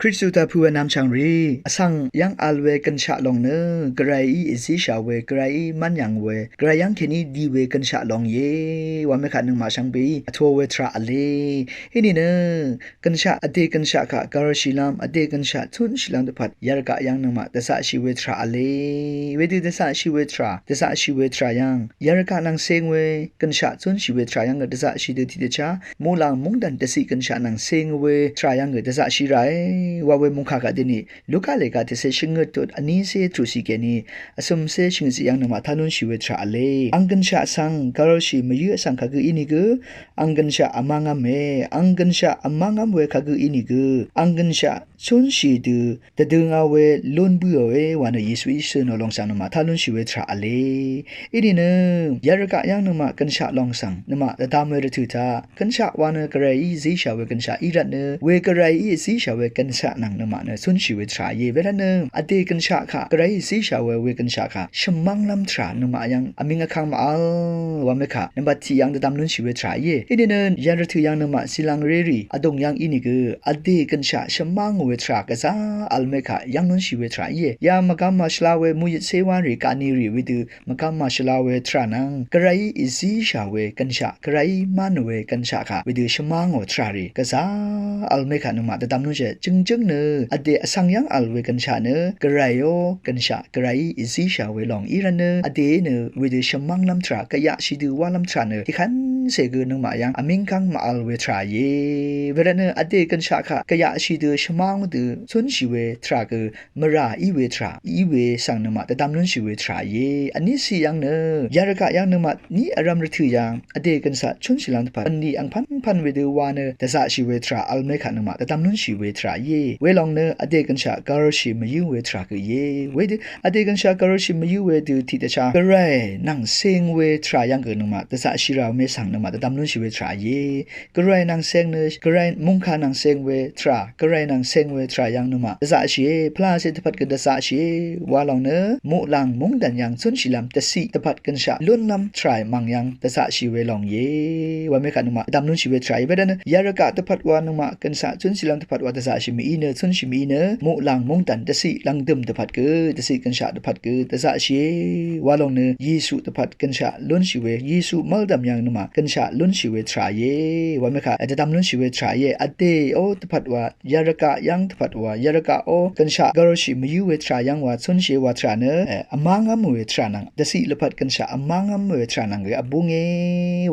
คริสตูตาพูวนำชังรีอสังยังอัลเวกันชะลงเนกรายอิซิชาเวกรายมันยังเวกรายยังเคนีดีเวกันชะลงเยว่าไม่ขาดนึงมาชังบีทัวเวทราอเลฮินี่เนกันชะอเดกันชะค่ะการชิลามอเดกันชะทุนชิลามตะพัดยารกะยังนึงมาตะสะชิเวทราอเลเวดิตะสะชิเวทราตะสะชิเวทรายังยารกะนังเซงเวกันชะทุนชิเวทรายังกะตะสะชิเดติตะชามูลังมุงดันตะสิกันชะนังเซงเวทรายังกะตะสะชิไรว่าเวมุงคากะดินี่ลูกาเลกาเตเซชิงเงตอันนี้เซทรูสิเกนี่อสมเซชิงสิยังนมาทานุนชิเวทราเลอังกันชะสังการอชิมยุสังคากุอินิกอังกันชะอมังามเมอังกันชะอมังามเวคากุอินิกอังกันชะชนชีดูตะดึงเอาเวลุนบุเอวันเยซูอิสโนลองสังนมาทานุนชิเวทราเลอีนี่เนยารกะยังนมากันชะลองสังนมาตะตามเวรทุตากันชะวานกะไรอีซิชาเวกันชะอีรัตเนเวกะไรอีซิชาเวกันชะนังนมาเนสุนชิเวทราเยเวรเนอเดกันชะค่ะกะไรอีซิชาเวกันชะค่ะชมังลัมทรานมายังอมิงะคังมาอัลวะเมค่ะนบัตที่ยังตะตามนุนชิเวทราเยอีนี่เนยารทุยังนมาสิลังเรรีอดงยังอีนี่กอเดกันชะชมังเวทรากะซาอัลเมค่ะยังนุนชิเวทราเยยามกะมาชลาเวมุยเซวันริกานีริวิดูมกะมาชลาเวทรานังกะไรอีซิชาเวกันชะกะไรมันเวกันชะค่ะวิดูชมังโอทราริกะซาอัลเมค่ะนมาตะตามนุนเจจึงเนอเดอสังยังอัลเวกันชะเนกะไรโอกันชะกะไรอีซิชาเวลองอีรันเนอเดเนวิดูชมังลัมทรากะยะชิดูวาลัมทราเนที่คันเซกุนมายังอมิงคังมาอัลเวทราเยเวรเนอเดกันชะค่ะกะยะชิดูชมังดูสุนชิเวทรากะมราอีเวทราอีเวสังนมาตะตามนุนชิเวทราเยอันนี้สิยังเนยารกะยังนมานี่อารามรถือยังอเดกันสะชุนชิลังตะพันนี่อังพันเวดูวาเนตะสะชิเวทราอัลเมคะนมาตะตามนุนชิเวทราเยเวลองเนอเดกันชะการชิมยูเวทรากะเยเวดอเดกันชะการชิมยูเวดูทิตะชากะไรนังเซงเวทรายังกะนมาตะสะชิราเมสังนมาตะตามนุนชิเวทราเยกะไรนังเซงเนกะไรมุงคานังเซงเวทรากะไรนังเซงเวทรายังนมาตะสะชิพลาเซตะพัดกะตะสะชิวาลองเนอมุลังมุงดันยังสุนชิลัมตะสิตะพัดกันชะลุนลัมทรายมังยังตะสะชิเวลองเยวาเมคะนมาตะตามนุนชิเวทราเวดะเนยารกะตะพัดวานมากันสะสุนชิลัมตะพัดวาตะสะชิมีเนสุนชิมีเนมุลังมุงดันตะสิลังดึมตะพัดกะตะสิกันชะตะพัดกะตะสะชิวาลองเนเยซูตะพัดกันชะลุนชิเวเยซูมัลดัมยังนมากันชะลุนชิเวทราเยวาเมคะตะตามนุนชิเวทราเยอเดโอตะพัดวายารกะยังตะพัดวายารกะโอกันชะกะโรชิมยูเวทรายังวาสุนชิวาทราเนอมังงามเวทรานังตะสิละพัดกันชะอมังงามเวทรานังอบุงเอ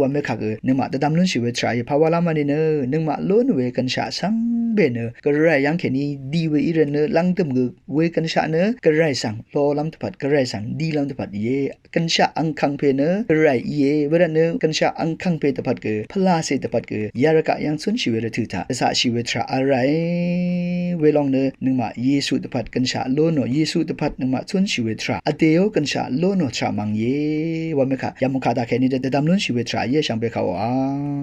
วาเมคะกะนมาตะตามนุนชิเวทราเยภาวะลามาเนเนนึงมาโลนเวกันชะสังเบเนกะไรยังแค่นี้ดีเวอีเรเนลังตึมกเวกันชะเนกะไรสังโลลัมตะพัดกะไรสังดีลัมตะพัดเยกันชะอังคังเพเนกะไรเยเวระเนกันชะอังคังเพตะพัดกะพลาเซตะพัดกะยารกะยังสุนชิเวระถือตาตะสะชิเวทราอะไรเวลองเนนึงมาเยซูตะพัดกันชะโลโนเยซูตะพัดนึงมาสุนชิเวทราอเดโอกันชะโลโนทรามังเยวาเมคะยามุคาตาแค่นี้ตะดำลุนชิเวทราเยชังเบคาวา